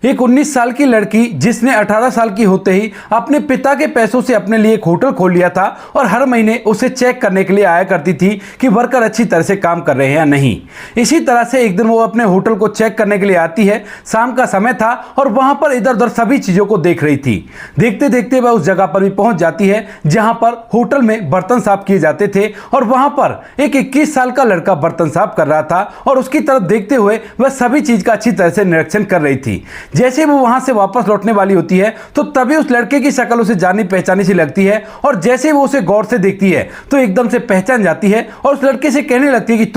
एक 19 साल की लड़की जिसने 18 साल की होते ही अपने पिता के पैसों से अपने लिए एक होटल खोल लिया था और हर महीने उसे चेक करने के लिए आया करती थी कि वर्कर अच्छी तरह से काम कर रहे हैं या नहीं। इसी तरह से एक दिन वो अपने होटल को चेक करने के लिए आती है। शाम का समय था और वहां पर इधर उधर सभी चीजों को देख रही थी। देखते देखते वह उस जगह पर भी पहुंच जाती है जहां पर होटल में बर्तन साफ किए जाते थे और वहां पर एक 21 साल का लड़का बर्तन साफ कर रहा था और उसकी तरफ देखते हुए वह सभी चीज का अच्छी तरह से निरीक्षण कर रही थी। जैसे वो वहां से वापस लौटने वाली होती है तो तभी उस लड़के की शक्ल उसे जानी पहचानी सी लगती है और जैसे वो उसे गौर से देखती है तो एकदम से पहचान जाती है और उस लड़के से कहने लगती है कि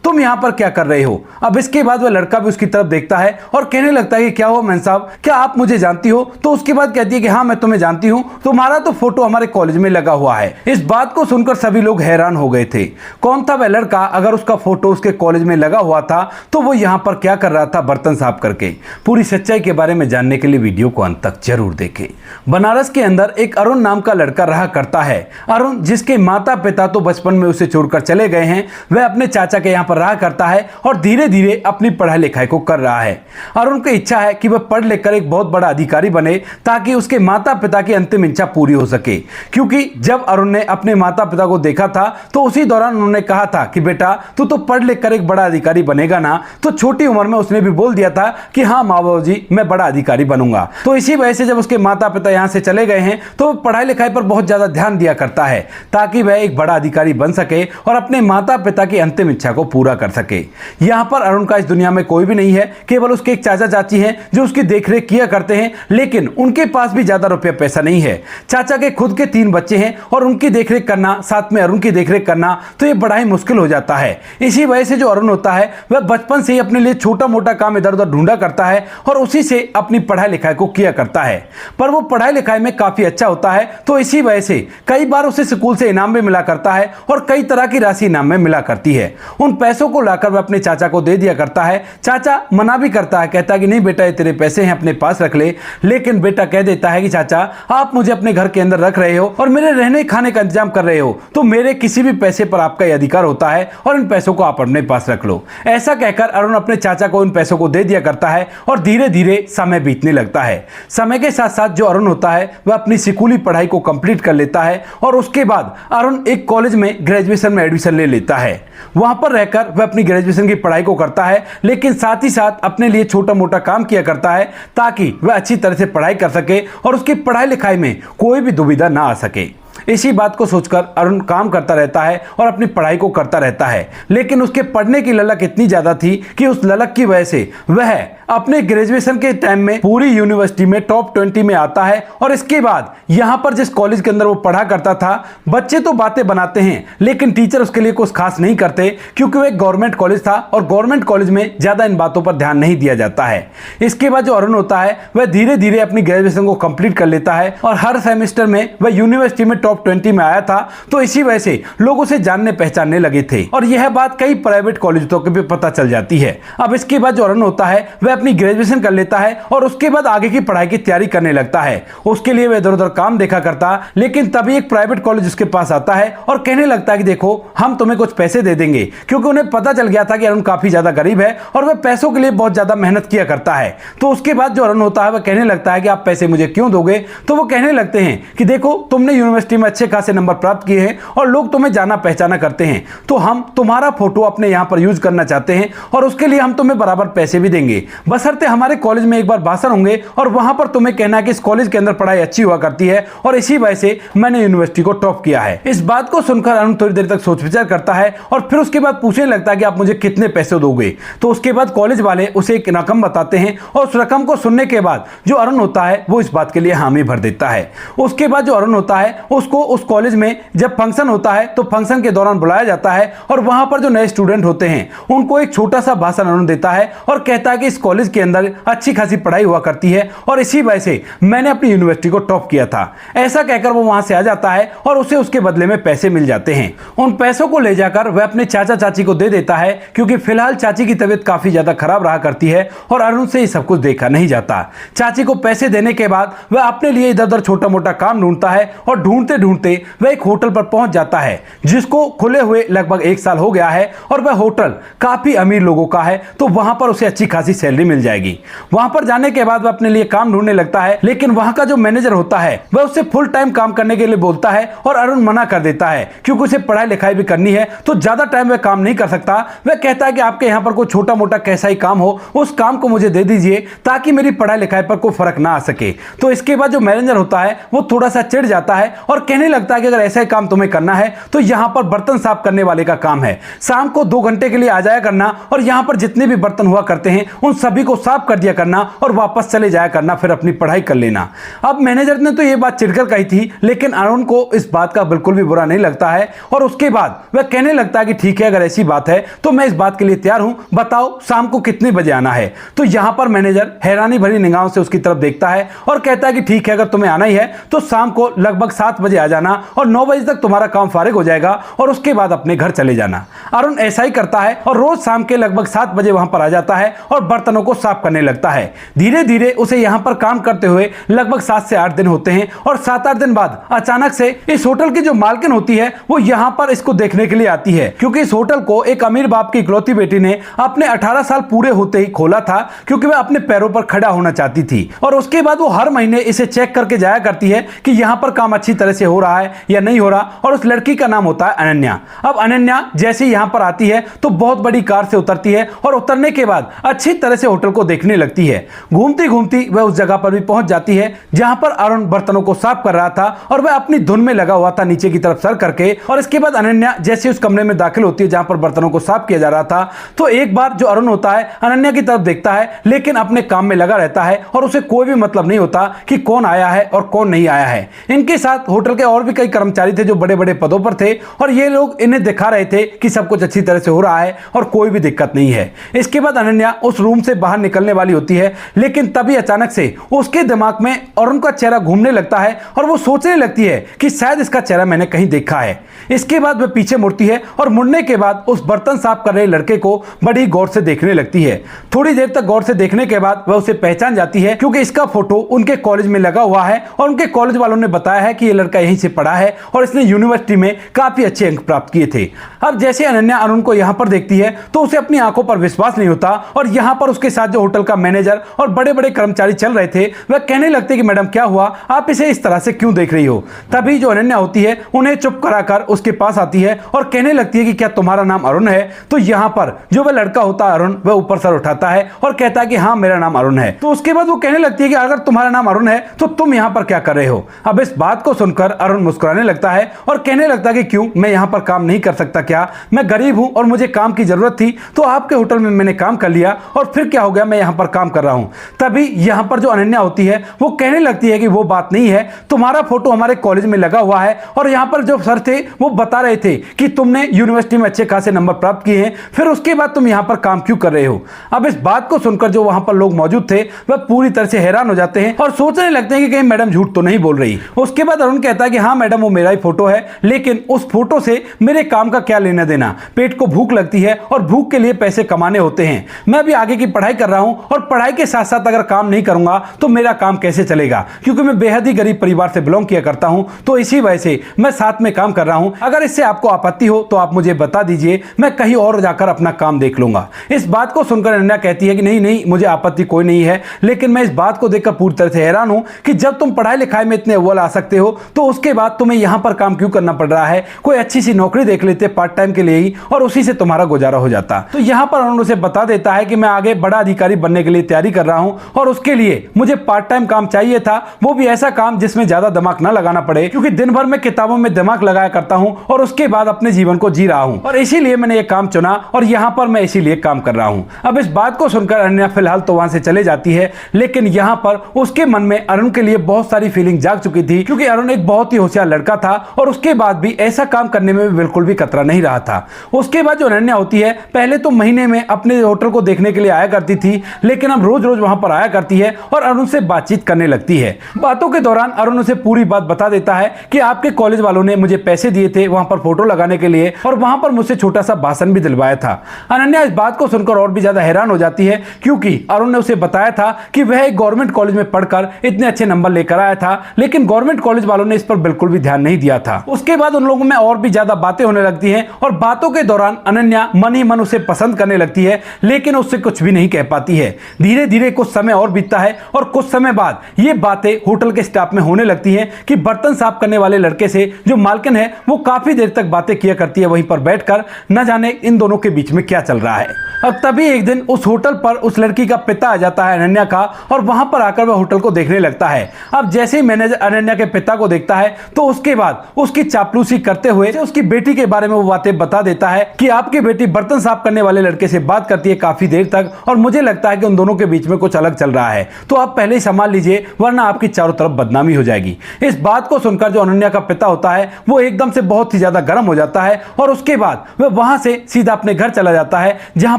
तुम यहां पर क्या कर रहे हो। अब इसके बाद वह लड़का भी उसकी तरफ देखता है और कहने लगता है कि क्या हो मैन साहब, क्या आप मुझे जानती हो? तो उसके बाद कहती है कि हाँ मैं तुम्हें जानती हूं, तुम्हारा तो फोटो हमारे कॉलेज में लगा हुआ है। इस बात को सुनकर सभी लोग हैरान हो गए थे। कौन था वह लड़का? अगर उसका फोटो उसके कॉलेज में लगा हुआ था तो वो यहां पर क्या कर रहा था बर्तन साफ करके। पूरी सच्चाई के बारे में जानने के लिए वीडियो को अंत तक जरूर देखें। बनारस के अंदर एक अरुण नाम का लड़का रहा करता है। अरुण जिसके माता पिता तो बचपन में उसे छोड़कर चले गए हैं, वह अपने चाचा के यहाँ पर रहा करता है और धीरे धीरे अपनी पढ़ाई लिखाई को कर रहा है। अरुण की इच्छा है कि वह पढ़ लिख कर एक बहुत बड़ा अधिकारी बने ताकि उसके माता पिता की अंतिम इच्छा पूरी हो सके। क्योंकि जब अरुण ने अपने माता पिता को देखा था तो उसी दौरान उन्होंने कहा था कि बेटा तू तो पढ़ लिख कर एक बड़ा अधिकारी बनेगा ना। तो छोटी उम्र में उसने भी बोल दिया था कि हाँ माँ बाबू जी मैं बड़ा अधिकारी बनूंगा। तो इसी वजह से जब उसके माता पिता यहां से चले गए हैं तो पढ़ाई लिखाई पर बहुत ज्यादा ध्यान दिया करता है ताकि वह एक बड़ा अधिकारी बन सके और अपने माता पिता की अंतिम इच्छा को पूरा कर सके। यहां पर अरुण का इस दुनिया में कोई भी नहीं है, केवल उसके एक चाचा चाची हैं जो उसकी देखरेख किया करते हैं, लेकिन उनके पास भी ज्यादा रुपया पैसा नहीं है। चाचा के खुद के 3 बच्चे हैं और उनकी देखरेख करना, साथ में अरुण की देखरेख करना तो यह बड़ा ही मुश्किल हो जाता है। इसी वजह से जो अरुण होता है वह बचपन से ही अपने लिए छोटा मोटा काम इधर उधर ढूंढा करता है और उसी से अपनी पढ़ाई लिखाई को किया करता है। पर वो पढ़ाई लिखाई में काफी अच्छा होता है तो इसी वजह से कई बार उसे स्कूल से इनाम भी मिला करता है और कई तरह की राशि इनाम में मिला करती है। उन पैसों को लाकर वह अपने चाचा को दे दिया करता है। चाचा मना भी करता है, कहता है कि नहीं बेटा ये तेरे पैसे हैं अपने पास रख ले, लेकिन बेटा कह देता है कि चाचा आप मुझे अपने घर के अंदर रख रहे हो और मेरे रहने खाने का इंतजाम कर रहे हो तो मेरे किसी भी पैसे पर आपका यह अधिकार होता है और इन पैसों को आप अपने पास रख लो। ऐसा कहकर अरुण अपने चाचा को इन पैसों को दे दिया करता है और धीरे धीरे समय बीतने लगता है। समय के साथ साथ जो अरुण होता है वह अपनी स्कूली पढ़ाई को कंप्लीट कर लेता है और उसके बाद अरुण एक कॉलेज में ग्रेजुएशन में एडमिशन ले लेता है। वहां पर रहकर वह अपनी ग्रेजुएशन की पढ़ाई को करता है, लेकिन साथ ही साथ अपने लिए छोटा मोटा काम किया करता है ताकि वह अच्छी तरह से पढ़ाई कर सके और उसकी पढ़ाई लिखाई में कोई भी दुविधा ना आ सके। इसी बात को सोचकर अरुण काम करता रहता है और अपनी पढ़ाई को करता रहता है, लेकिन उसके पढ़ने की ललक इतनी ज्यादा थी कि उस ललक की वजह से वह अपने ग्रेजुएशन के टाइम में पूरी यूनिवर्सिटी में टॉप 20 में आता है। और इसके बाद यहां पर जिस कॉलेज के अंदर वो पढ़ा करता था, बच्चे तो बातें बनाते हैं लेकिन टीचर उसके लिए कुछ खास नहीं करते क्योंकि वह एक गवर्नमेंट कॉलेज था और गवर्नमेंट कॉलेज में ज्यादा इन बातों पर ध्यान नहीं दिया जाता है। इसके बाद जो अरुण होता है वह धीरे धीरे अपनी ग्रेजुएशन को कंप्लीट कर लेता है और हर सेमेस्टर में वह यूनिवर्सिटी में टॉप 20 में आया था। तो इसी वजह से लोग उसे जानने पहचानने लगे थे और यह बात कई प्राइवेट कॉलेजों के भी पता चल जाती है। अब इसके बाद जो अरुण होता है वह अपनी ग्रेजुएशन कर लेता है और उसके बाद आगे की पढ़ाई की तैयारी करने लगता है। उसके लिए वह इधर उधर काम देखा करता, लेकिन तभी एक प्राइवेट कॉलेज उसके पास आता है और कहने लगता है कि देखो हम तुम्हें कुछ पैसे दे देंगे, क्योंकि उन्हें पता चल गया था कि अरुण काफी ज्यादा गरीब है और वह पैसों के लिए बहुत ज्यादा मेहनत किया करता है। तो उसके बाद जो अरुण होता है वह कहने लगता है कि आप पैसे मुझे क्यों दोगे? तो वो कहने लगते हैं कि देखो तुमने यूनिवर्सिटी में अच्छे खासे नंबर प्राप्त किए हैं और लोग तुम्हें जाना पहचाना करते हैं, तो हम तुम्हारा फोटो अपने यहां पर यूज करना चाहते हैं और उसके लिए हम तुम्हें बराबर पैसे भी देंगे, बशर्ते हमारे कॉलेज में एक बार भाषण होंगे और वहां पर तुम्हें कहना है कि इस कॉलेज के अंदर पढ़ाई अच्छी हुआ करती है और इसी वजह से मैंने यूनिवर्सिटी को टॉप किया है। इस बात को सुनकर अरुण थोड़ी देर तक सोच विचार करता है और फिर उसके बाद पूछने लगता है कि आप मुझे कितने पैसे दोगे? तो उसके बाद कॉलेज वाले उसे एक रकम बताते हैं और उस रकम को सुनने के बाद जो अरुण होता है वो इस बात के लिए हामी भर देता है। उसके बाद जो अरुण होता है उसको उस कॉलेज में जब फंक्शन होता है तो फंक्शन के दौरान बुलाया जाता है और वहां पर जो नए स्टूडेंट होते हैं उनको एक छोटा सा भाषण अरुण देता है और कहता है कि इस कॉलेज के अंदर अच्छी खासी पढ़ाई हुआ करती है और इसी वजह से मैंने अपनी यूनिवर्सिटी को टॉप किया था। ऐसा कहकर वो वहां से आ जाता है और उसे उसके बदले में पैसे मिल जाते हैं। उन पैसों को ले जाकर वह अपने चाचा चाची को दे देता है क्योंकि फिलहाल चाची की तबीयत काफी ज्यादा खराब रहा करती है और अरुण से ये सब कुछ देखा नहीं जाता। चाची को पैसे देने के बाद वह अपने लिए इधर उधर छोटा मोटा काम ढूंढता है और ढूंढते ढूंढते ढूंढते वह एक होटल पर पहुंच जाता है जिसको खुले हुए लगभग 1 साल हो गया है और वह होटल काफी अमीर लोगों का है, तो वहां पर उसे अच्छी खासी सैलरी मिल जाएगी। वहां पर जाने के बाद वह अपने लिए काम ढूंढने लगता है, लेकिन वहां का जो मैनेजर होता है वह उससे फुल टाइम काम करने के लिए बोलता है और अरुण मना कर देता है क्योंकि उसे पढ़ाई लिखाई भी करनी है, तो ज्यादा टाइम वह काम नहीं कर सकता। वह कहता है कि आपके यहाँ पर कोई छोटा मोटा कैसा ही काम हो उस काम को मुझे दे दीजिए ताकि मेरी पढ़ाई लिखाई पर कोई फर्क ना आ सके। तो इसके बाद जो मैनेजर होता है वो थोड़ा सा चिढ़ जाता है और कहने लगता है कि अगर ऐसा ही काम तुम्हें करना है तो यहाँ पर बर्तन साफ करने वाले का काम है, शाम को 2 घंटे के लिए आ जाया करना और यहाँ पर जितने भी बर्तन हुआ करते हैं उन सभी को साफ कर दिया करना और वापस चले जाया करना, फिर अपनी पढ़ाई कर लेना। अब मैनेजर ने तो ये बात चिढ़कर कही थी, लेकिन अरुण को इस बात का बिल्कुल भी बुरा नहीं लगता है और उसके बाद वह कहने लगता है कि ठीक है, अगर ऐसी बात है तो मैं इस बात के लिए तैयार हूं, बताओ शाम को कितने बजे आना है। तो यहां पर मैनेजर हैरानी भरी निगाहों से उसकी तरफ देखता है और कहता है कि ठीक है, अगर तुम्हें आना ही है तो शाम को लगभग 7 बजे आ जाना और 9 बजे तक तुम्हारा काम फारिग हो जाएगा और उसके बाद अपने घर चले जाना। अरुण ऐसा ही करता है और रोज शाम के लगभग 7 बजे वहां पर आ जाता है और बर्तनों को साफ करने लगता है। धीरे धीरे उसे यहां पर काम करते हुए लगभग 7 से 8 दिन होते हैं और 7-8 दिन बाद अचानक से इस होटल की जो मालकिन होती है वो यहां पर इसको देखने के लिए आती है, क्योंकि इस होटल को एक अमीर बाप की इकलौती बेटी ने अपने 18 साल पूरे होते ही खोला था, क्योंकि वह अपने पैरों पर खड़ा होना चाहती थी। और उसके बाद वो हर महीने इसे चेक करके जाया करती है कि यहां पर काम अच्छी तरह से हो रहा है या नहीं हो रहा। और उस लड़की का नाम होता है अनन्या। अब अनन्या जैसे यहां पर आती है तो बहुत बड़ी कार से उतरती है और उतरने के बाद अच्छी तरह से होटल को देखने लगती है। घूमती घूमती वह उस जगह पर भी पहुंच जाती है जहां पर अरुण बर्तनों को साफ कर रहा था और वह अपनी धुन में लगा हुआ था नीचे की तरफ सर करके। और इसके बाद अनन्या जैसे उस कमरे में दाखिल होती है जहां पर बर्तनों को साफ किया जा रहा था, तो एक बार जो अरुण होता है अनन्या की तरफ देखता है, लेकिन अपने काम में लगा रहता है और उसे कोई भी मतलब नहीं होता कि कौन आया है और कौन नहीं आया है। इनके साथ होटल के और भी कई कर्मचारी थे जो बड़े बड़े पदों पर थे और ये लोग इन्हें दिखा रहे थे कि सब कुछ अच्छी तरह से हो रहा है और कोई भी दिक्कत नहीं है। इसके बाद अनन्या उस रूम से बाहर निकलने वाली होती है, लेकिन तभी अचानक से उसके दिमाग में अरुण का चेहरा घूमने लगता है और वो सोचने लगती है कि शायद इसका चेहरा मैंने कहीं देखा है। इसके बाद वह पीछे मुड़ती है और मुड़ने के बाद उस बर्तन साफ कर रहे लड़के को बड़ी गौर से देखने लगती है। थोड़ी देर तक गौर से देखने के बाद वह उसे पहचान जाती है, क्योंकि इसका फोटो उनके कॉलेज में लगा हुआ है और उनके कॉलेज वालों ने बताया है कि यह लड़का यहीं से पढ़ा है और इसने यूनिवर्सिटी में काफी अच्छे अंक प्राप्त किए थे। अब जैसे अनन्या अरुण को यहां पर देखती है तो उसे अपनी आंखों पर विश्वास नहीं होता और यहां पर उसके साथ जो होटल का मैनेजर और बड़े बड़े कर्मचारी चल रहे थे वह कहने लगते कि मैडम क्या हुआ, आप इसे इस तरह से क्यों देख रही हो। तभी जो अनन्या होती है उन्हें चुप कराकर उसके पास आती है और कहने लगती है कि क्या तुम्हारा नाम अरुण है। तो यहां पर जो वह लड़का होता है अरुण, वह ऊपर सर उठाता है और कहता है कि हाँ मेरा नाम अरुण है। तो उसके बाद वो कहने लगती है कि अगर तुम्हारा नाम अरुण है तो तुम यहां पर क्या कर रहे हो। अब इस बात को सुनकर अरुण मुस्कुराने लगता है और कहने लगता है कि क्यों, मैं यहां पर काम नहीं कर सकता क्या, मैं गरीब हूं और मुझे काम की जरूरत थी तो आपके होटल में मैंने काम कर लिया और फिर क्या हो गया, मैं यहां पर काम कर रहा हूं। तभी यहां पर जो अनन्या होती है वो कहने लगती है कि वो बात नहीं है, तुम्हारा फोटो हमारे कॉलेज में लगा हुआ है और यहां पर जो सर थे वो बता रहे थे कि तुमने यूनिवर्सिटी में अच्छे खासे नंबर प्राप्त किए हैं, फिर उसके बाद तुम यहां पर काम क्यों कर रहे हो। अब इस बात को सुनकर जो वहां पर लोग मौजूद थे वह पूरी तरह से हैरान हो जाते हैं और सोचने लगते हैं कि कहीं मैडम झूठ तो नहीं बोल रही। उसके बाद अरुण कहता है कि हाँ मैडम वो मेरा ही फोटो है, लेकिन उस फोटो से मेरे काम का क्या लेना देना। पेट को भूख लगती है और भूख के लिए पैसे कमाने होते हैं। मैं भी आगे की पढ़ाई कर रहा हूं और पढ़ाई के साथ साथ अगर काम नहीं करूंगा तो मेरा काम कैसे चलेगा, क्योंकि मैं बेहद ही गरीब परिवार से बिलोंग किया करता हूं, तो इसी वजह से मैं साथ में काम कर रहा हूं। अगर इससे आपको आपत्ति हो तो आप मुझे बता दीजिए, मैं कहीं और जाकर अपना काम देख लूंगा। इस बात को सुनकर अनन्या कहती है कि नहीं नहीं मुझे आपत्ति कोई नहीं है, लेकिन मैं इस बात को देखकर पूरी तरह से हैरान हूं कि जब तुम पढ़ाई लिखाई में इतने अव्वल आ सकते हो तो उसके बाद तुम्हें यहां पर काम क्यों करना पड़ रहा है। कोई अच्छी सी नौकरी देख लेते पार्ट टाइम के लिए ही और उसी से तुम्हारा गुजारा हो जाता। तो यहां पर अरुण उसे बता देता है कि मैं आगे बड़ा अधिकारी बनने के लिए तैयारी कर रहा हूं और उसके लिए मुझे पार्ट टाइम काम चाहिए था, वो भी ऐसा काम जिसमें ज्यादा दिमाग ना लगाना पड़े, क्योंकि दिन भर मैं किताबों में दिमाग लगाया करता हूं और उसके बाद अपने जीवन को जी रहा हूं और इसीलिए मैंने ये काम चुना और यहां पर मैं इसीलिए काम कर रहा हूं। अब इस बात को सुनकर अनन्या फिलहाल तो वहां से चले जाती है, लेकिन यहां पर उसके मन में अरुण के लिए बहुत सारी फीलिंग जाग चुकी थी, क्योंकि अरुण एक बहुत ही होशियार लड़का था और उसके बाद भी ऐसा काम करने में बिल्कुल भी खतरा नहीं रहा था। उसके बाद जो अनन्या होती है पहले तो महीने में अपने होटल को देखने के लिए आया करती थी, लेकिन अब रोज रोज वहां पर आया करती है और अरुण से बातचीत करने लगती है। बातों के दौरान अरुण उसे पूरी बात बता देता है कि आपके कॉलेज वालों ने मुझे पैसे दिए थे वहां पर फोटो लगाने के लिए और वहां पर मुझसे छोटा सा भाषण भी दिलवाया था। अनन्या इस बात को सुनकर और भी ज्यादा हैरान हो जाती है, क्योंकि अरुण ने उसे बताया था कि वह एक गवर्नमेंट कॉलेज में पढ़कर इतने अच्छे नंबर लेकर आया था, लेकिन गवर्नमेंट कॉलेज वालों ने इस पर बिल्कुल भी ध्यान नहीं दिया था। उसके बाद उन लोगों में और भी ज्यादा बातें होने लगती हैं और बातों के दौरान अनन्या मन ही मन उसे पसंद करने लगती है, लेकिन उससे कुछ भी नहीं कह पाती है। धीरे धीरे कुछ समय और बीतता है और कुछ समय बाद ये बातें होटल के स्टाफ में होने लगती हैं कि बर्तन साफ करने वाले लड़के से जो मालकिन है वो काफी देर तक बातें किया करती है वहीं पर बैठकर, न जाने इन दोनों के बीच में क्या चल रहा है। अब तभी एक दिन उस होटल पर उस लड़की का पिता आ जाता है अनन्या का, और वहां पर आकर वह होटल को देखने लगता है। अब जैसे ही मैनेजर अनन्या के पिता को देखता है तो उसके बाद उसकी चापलूसी करते हुए उसकी बेटी के बारे में वो बातें बता देता है कि आपकी बेटी बर्तन साफ करने वाले लड़के से बात करती है काफी देर तक, और मुझे लगता है कि उन दोनों के बीच में कुछ अलग चल रहा है, तो आप पहले ही संभाल लीजिए वरना आपकी चारों तरफ बदनामी हो जाएगी। इस बात को सुनकर जो अनन्या का पिता होता है वो एकदम से बहुत ही ज्यादा गर्म हो जाता है और उसके बाद वह वहां से सीधा अपने घर चला जाता है जहां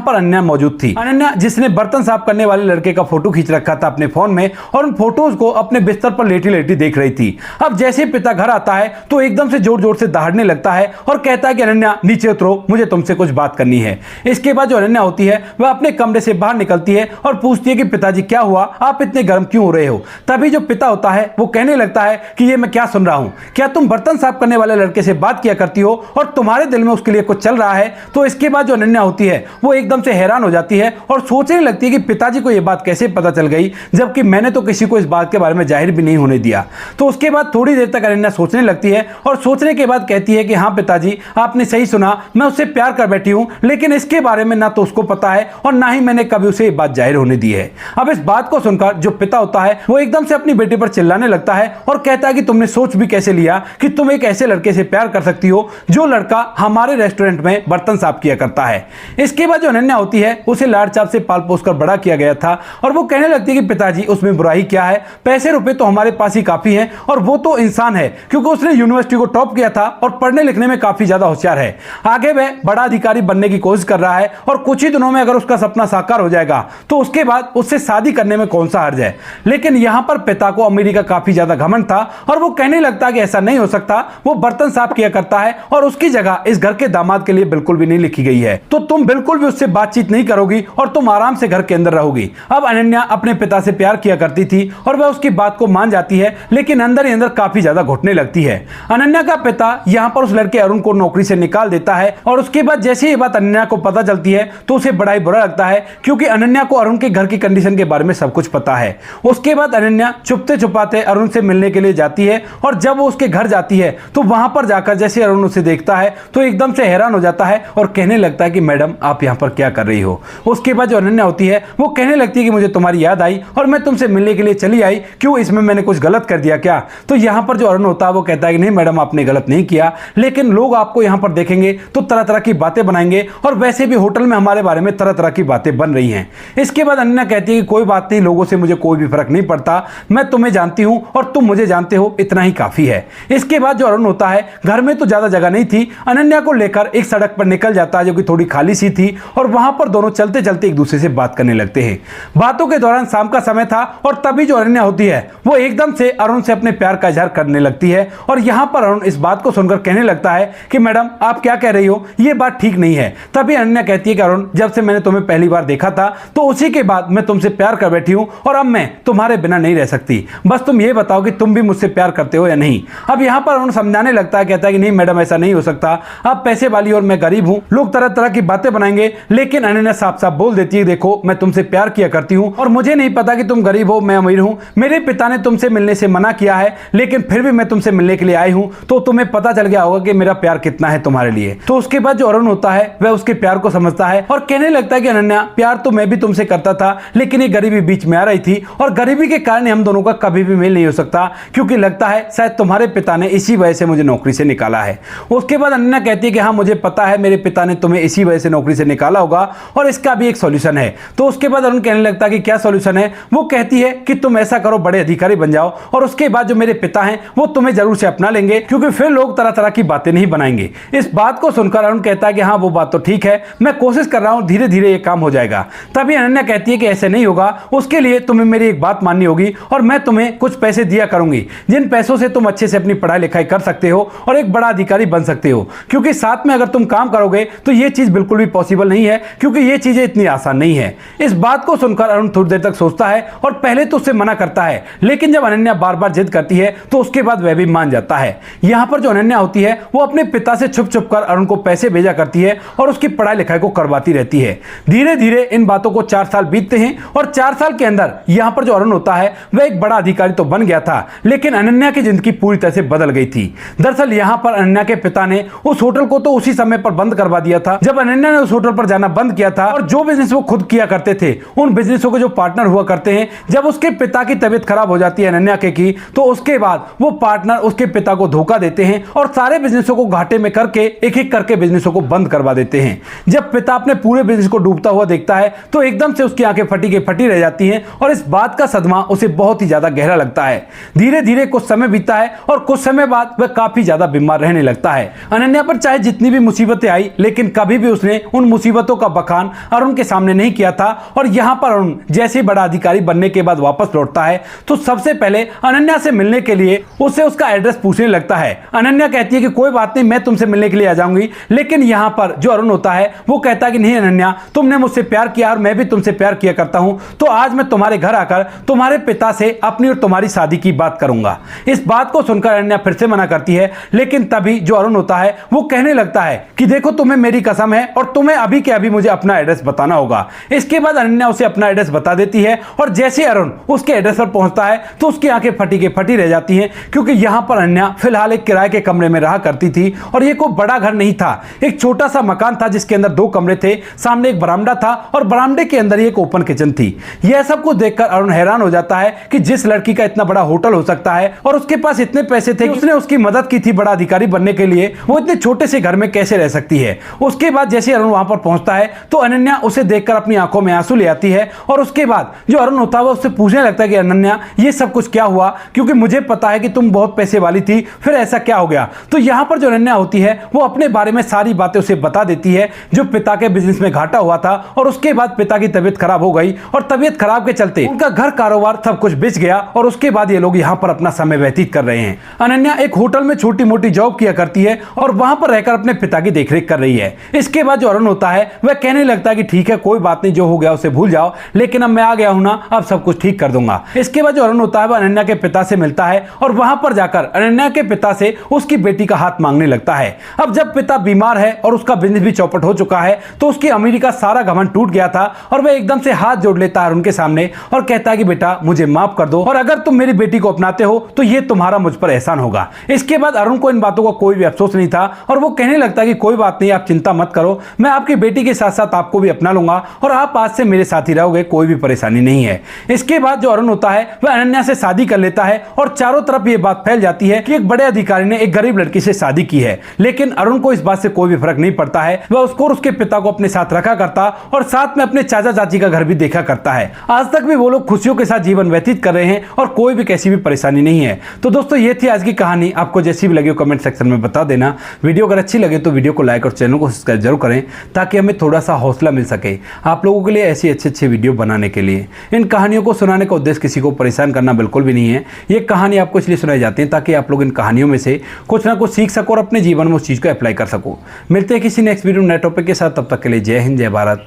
पर अनन्या मौजूद थी। अनन्या जिसने बर्तन साफ करने वाले लड़के का फोटो खींच रखा था अपने फोन में और उन फोटोज को अपने बिस्तर पर लेटी लेटी देख रही थी। अब जैसे पिता घर आता है तो एकदम से जोर जोर से दहाड़ने लगता है और कहता है कि अनन्या नीचे उतरो, मुझे तुमसे कुछ बात करनी है। इसके बाद जो अनन्या होती है वह अपने कमरे से बाहर निकलती है और पूछती है कि पिताजी क्या हुआ, आप इतने गर्म क्यों हो रहे हो। तभी जो पिता होता है वो कहने लगता है कि ये मैं क्या सुन रहा हूं, क्या तुम बर्तन साफ करने वाले लड़के से बात किया करती हो और तुम्हारे दिल में उसके लिए कुछ चल रहा है। तो इसके बाद जो अनन्या होती है वो एकदम से हैरान हो जाती है और सोचने लगती है कि पिताजी को यह बात कैसे पता चल गई, जबकि मैंने तो किसी को इस बात के बारे में जाहिर भी नहीं होने दिया। तो उसके बाद थोड़ी देर तक अनन्या सोचने लगती है और सोचने के बाद कहती है कि हाँ पिताजी आपने सही सुना, मैं उससे प्यार कर बैठी हूं, लेकिन इसके बारे में ना तो उसको पता है और ना ही मैंने कभी उसे ये बात जाहिर होने दी है। अब इस बात को सुनकर जो पिता होता है वो एकदम से अपनी बेटी पर चिल्लाने लगता है और कहता है कि तुमने सोच भी कैसे लिया कि तुम एक ऐसे लड़के से प्यार कर सकती हो जो लड़का हमारे रेस्टोरेंट में बर्तन साफ किया करता है। इसके बाद जो अनन्या होती है उसे लाड़ चाप से पाल पोस कर बड़ा किया गया था और वो कहने लगती है कि पिताजी उसमें बुराई क्या है, पैसे रुपए तो हमारे पास ही काफी हैं और वो तो इंसान है क्योंकि उसने यूनिवर्सिटी को टॉप किया था और पढ़ने लिखने में काफी ज्यादा होशियार है। आगे वह बड़ा अधिकारी बनने की कोशिश कर रहा है और कुछ ही दिनों में अगर उसका सपना साकार हो जाएगा तो उसके बाद उससे शादी करने में कौन सा हर्ज है। लेकिन यहां पर पिता को अमीरी का काफी ज्यादा घमंड था और वो कहने लगता है कि ऐसा नहीं हो सकता, वो बर्तन साफ किया करता है और उसकी जगह इस घर के दामाद के लिए बिल्कुल भी नहीं लिखी गई है, तो तुम बिल्कुल भी उससे बातचीत नहीं करोगी और तुम आराम से घर के अंदर रहोगी। अब अनन्या अपने पिता से प्यार किया करती थी और वह उसकी बात को मान जाती है, लेकिन अंदर ही अंदर काफी ज्यादा घुटने लगती है। अनन्या का पिता यहां पर उस लड़के अरुण को नौकरी से निकाल देता है और उसके बाद जैसे ये बात अनन्या को पता चलती है तो उसे बड़ा ही बुरा लगता है क्योंकि अनन्या को अरुण के घर की कंडीशन के बारे में सब कुछ पता है। उसके बाद अनन्या छुपते छुपाते अरुण से मिलने के लिए जाती है और जब वो उसके घर जाती है तो वहां पर जाकर जैसे अरुण उसे देखता है तो एकदम से हैरान हो जाता है और कहने लगता है कि मैडम आप यहां पर क्या कर रही हो। उसके बाद जो अनन्या होती है वो कहने लगती है कि मुझे तुम्हारी याद आई और मैं तुमसे मिलने के लिए चली आई, क्यों इसमें मैंने कुछ गलत कर दिया क्या। तो यहां पर जो अरुण होता है वो कहता है कि नहीं मैडम आपने गलत नहीं किया, लेकिन लोग आपको यहां पर देखेंगे तो तरह तरह की बातें बनाएंगे और वैसे भी होटल में हमारे बारे में तरह तरह की बातें बन रही हैं। इसके बाद अनन्या कहती है कि कोई बात नहीं, लोगों से मुझे कोई भी फर्क नहीं पड़ता, मैं तुम्हें जानती हूं और तुम मुझे जानते हो, इतना ही काफी है। इसके बाद जो अरुण होता है घर में तो ज्यादा जगह नहीं थी, अनन्या को लेकर एक सड़क पर निकल जाता है जो कि थोड़ी खाली सी थी और वहां पर दोनों चलते चलते एक दूसरे से बात करने लगते हैं। बातों के दौरान शाम का समय था और तभी जो अनन्या होती है वो एकदम से अरुण से अपने प्यार का इजहार करने लगती है और यहां पर अरुण इस बात को सुनकर कहने लगता है कि मैडम आप क्या कह रही हो, ये बात ठीक नहीं है। तभी अनन्या कहती है कि अरुण जब से मैंने तुम्हें पहली बार देखा था तो उसी के बाद मैं तुमसे प्यार कर बैठी हूं और अब मैं तुम्हारे बिना नहीं रह सकती, बस तुम ये बताओ कि तुम भी मुझसे प्यार करते हो या नहीं। अब यहां पर अरुण समझाने लगता है, कहता है कि नहीं मैडम ऐसा नहीं हो सकता, आप पैसे वाली और मैं गरीब हूं, लोग तरह तरह की बातें बनाएंगे। लेकिन अनन्या साफ साफ बोल देती है देखो मैं तुमसे प्यार किया करती हूं और मुझे नहीं पता कि तुम गरीब हो मैं अमीर हूं, मेरे पिता ने तुमसे मिलने से मना किया है लेकिन फिर भी मैं तुमसे मिलने के लिए आई हूं, तो तुम्हें पता चल गया होगा कि मेरा प्यार कितना है तुम्हारे लिए। तो उसके बाद जो अरुण होता है वह उसके प्यार को समझता है और कहने लगता है कि अनन्या प्यार तो मैं भी तुमसे करता था, लेकिन ये गरीबी बीच में आ रही थी और गरीबी के कारण हम दोनों का कभी भी मेल नहीं हो सकता, क्योंकि लगता है शायद तुम्हारे पिता ने इसी वजह से मुझे नौकरी से निकाला है। उसके बाद अनन्या कहती है कि हाँ मुझे पता है मेरे पिता ने तुम्हें इसी वजह से नौकरी से निकाला होगा और इसका भी एक सॉल्यूशन है। तो उसके बाद अरुण कहने लगता है कि क्या सॉल्यूशन है। वो कहती है कि तुम ऐसा करो बड़े अधिकारी बन जाओ और उसके बाद जो मेरे पिता हैं वो तुम्हें जरूर से अपना लेंगे, क्योंकि फिर लोग तरह तरह की बातें नहीं बनाएंगे। इस बात को सुनकर अरुण कहता है कि हाँ वो बात तो ठीक है, मैं कोशिश कर रहा हूं, धीरे धीरे ये काम हो जाएगा। तभी अनन्या कहती है कि ऐसे नहीं होगा, उसके लिए तुम्हें मेरी एक बात माननी होगी और मैं तुम्हें कुछ पैसे दिया करूंगी जिन पैसों से तुम अच्छे से अपनी पढ़ाई लिखाई कर सकते हो और एक बड़ा अधिकारी बन सकते हो, क्योंकि साथ में अगर तुम काम करोगे तो ये चीज बिल्कुल भी पॉसिबल नहीं है, क्योंकि ये चीजें इतनी आसान नहीं है। इस बात को सुनकर अरुण थोड़ी देर तक सोचता है और पहले तो उससे मना करता है, लेकिन जब अनन्या बार बार जिद करती है तो उसके बाद वह भी मान जाता है। यहाँ पर जो अनन्या होती है वो अपने पिता से छुप छुप कर अरुण को पैसे भेजा करती है और उसकी पढ़ाई लिखाई को करवाती रहती है। धीरे धीरे इन बातों को 4 साल बीतते हैं और 4 साल के अंदर यहाँ पर जो अरुण होता है वह एक बड़ा अधिकारी तो बन गया था, लेकिन अनन्या की जिंदगी पूरी तरह से बदल गई थी। दरअसल यहाँ पर अनन्या के पिता ने उस होटल को तो उसी समय पर बंद करवा दिया था जब अनन्या ने उस होटल पर जाना बंद किया था, और जो बिजनेस वो खुद किया करते थे उन बिजनेसों के जो पार्टनर हुआ करते हैं, जब उसके पिता की तबीयत खराब हो जाती है अनन्या के की, तो उसके बाद वो पार्टनर उसके पिता को धोखा देते हैं और सारे बिजनेसों को घाटे में करके एक एक करके बिजनेसों को बंद करवा देते हैं। जब पिता अपने पूरे बिजनेस को डूबता हुआ देखता है तो एकदम से उसकी आंखें फटी के फटी रह जाती हैं और इस बात का सदमा उसे बहुत ही ज्यादा गहरा लगता है। धीरे धीरे कुछ समय बीतता है और कुछ समय बाद वह काफी ज्यादा बीमार रहने लगता है। अनन्या पर चाहे जितनी भी मुसीबतें आई, लेकिन कभी भी उसने उन मुसीबतों का बखान अरुण के सामने नहीं किया था। और यहां पर अरुण जैसे बड़ा अधिकारी बनने के बाद वापस लौटता है तो सबसे पहले अनन्या से मिलने के लिए उससे उसका एड्रेस पूछने लगता है। अनन्या कहती है कि कोई बात नहीं, मैं तुमसे मिलने के लिए आ जाऊंगी, लेकिन यहां पर जो अरुण होता है वो कहता है कि नहीं अनन्या, तुमने मुझसे प्यार किया और मैं भी तुमसे प्यार किया करता हूं, तो आज मैं तुम्हारे घर आकर तुम्हारे पिता से अपनी और तुम्हारी शादी की बात करूंगा। इस बात को सुनकर अनन्या फिर से मना करती है, लेकिन तभी जो अरुण होता है वो कहने लगता है कि देखो तुम्हें मेरी कसम है और तुम्हें अभी के अभी मुझे अपना एड्रेस बताना होगा। इसके बाद अनन्या उसे अपना एड्रेस बता देती है और जैसे अरुण उसके एड्रेस पर पहुंचता है तो उसकी आंखें फटी के फटी रह जाती हैं, क्योंकि यहां पर अनन्या फिलहाल एक किराए के कमरे में रहा करती थी और यह कोई बड़ा घर नहीं था, एक छोटा सा मकान था जिसके अंदर 2 कमरे थे, सामने एक बरामदा था और बरामदे के अंदर एक ओपन किचन थी। यह सब कुछ देखकर अरुण हैरान हो जाता है कि जिस लड़की का इतना बड़ा होटल हो सकता है और उसके पास इतने पैसे थे, उसने उसकी मदद की थी बड़ा अधिकारी बनने के लिए, वो इतने छोटे से घर में कैसे रह सकती है। उसके बाद जैसे अरुण वहां पर पहुंचता है तो अनन्या उसे देखकर अपनी आंखों में आंसू ले आती है और उसके बाद जो अरुण होता है वो उससे पूछने लगता है कि अनन्या ये सब कुछ क्या हुआ, क्योंकि मुझे पता है कि तुम बहुत पैसे वाली थी, फिर ऐसा क्या हो गया। तो यहां पर जो अनन्या होती है वो अपने बारे में सारी बातें उसे बता देती है, जो पिता के बिजनेस में घाटा हुआ था और उसके बाद पिता की तबीयत खराब हो गई और तबीयत खराब के चलते उनका घर कारोबार सब कुछ बिछ गया और उसके बाद ये लोग यहां पर अपना समय व्यतीत कर रहे हैं। अनन्या एक होटल में छोटी मोटी जॉब किया करती है और वहां पर रहकर अपने पिता की देखरेख कर रही है। इसके बाद जो अरुण होता है वह कहने लगता है कि ठीक है कोई बात नहीं, जो हो गया उसे भूल जाओ, लेकिन अब मैं आ गया हूं ना, अब सब कुछ ठीक कर दूंगा। इसके बाद जो अरुण होता है वह अनन्या के पिता से मिलता है और वहां पर जाकर अनन्या के पिता से उसकी बेटी का हाथ मांगने लगता है। अब जब पिता बीमार है और उसका बिजनेस भी चौपट हो चुका है तो उसकी अमीरी का सारा घमंड टूट गया था और वह एकदम से हाथ जोड़ लेता है उनके सामने और कहता है कि बेटा मुझे माफ कर दो और अगर तुम मेरी बेटी को अपनाते हो तो ये तुम्हारा मुझ पर एहसान होगा। इसके बाद अरुण को इन बातों का कोई भी अफसोस नहीं था और वो कहने लगता है कि कोई बात नहीं, आप चिंता मत करो, मैं आपकी बेटी के साथ साथ आपको भी अपना लूंगा और आप आज से मेरे साथ ही रहोगे, कोई भी परेशानी नहीं है। इसके बाद जो अरुण होता है वह अनन्या से शादी कर लेता है और चारों तरफ ये बात फैल जाती है कि एक बड़े अधिकारी ने एक गरीब लड़की से शादी की है, लेकिन अरुण को इस बात से कोई भी फर्क नहीं पड़ता है। वह उसको और उसके पिता को अपने साथ रखा करता और साथ में अपने चाचा चाची का घर भी देखा करता है। आज तक भी वो लोग खुशियों के साथ जीवन व्यतीत कर रहे हैं और कोई भी कैसी भी परेशानी नहीं है। तो दोस्तों ये थी आज की कहानी, आपको जैसी भी लगी हो कमेंट सेक्शन में बता देना। वीडियो अगर अच्छी लगे तो वीडियो को लाइक और चैनल को सब्सक्राइब जरूर करें ताकि हमें थोड़ा सा हौसला मिल सके आप लोगों के लिए ऐसी अच्छे वीडियो बनाने के लिए। इन कहानियों को सुनाने का उद्देश्य किसी को परेशान करना बिल्कुल भी नहीं है। ये कहानी आपको इसलिए सुनाई जाती है ताकि आप लोग इन कहानियों में से कुछ ना कुछ सीख सको और अपने जीवन में उस चीज़ को अप्लाई कर सको। मिलते हैं किसी नेक्स्ट वीडियो नए टॉपिक के साथ, तब तक के लिए जय हिंद, जय भारत,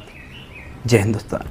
जय हिंदुस्तान।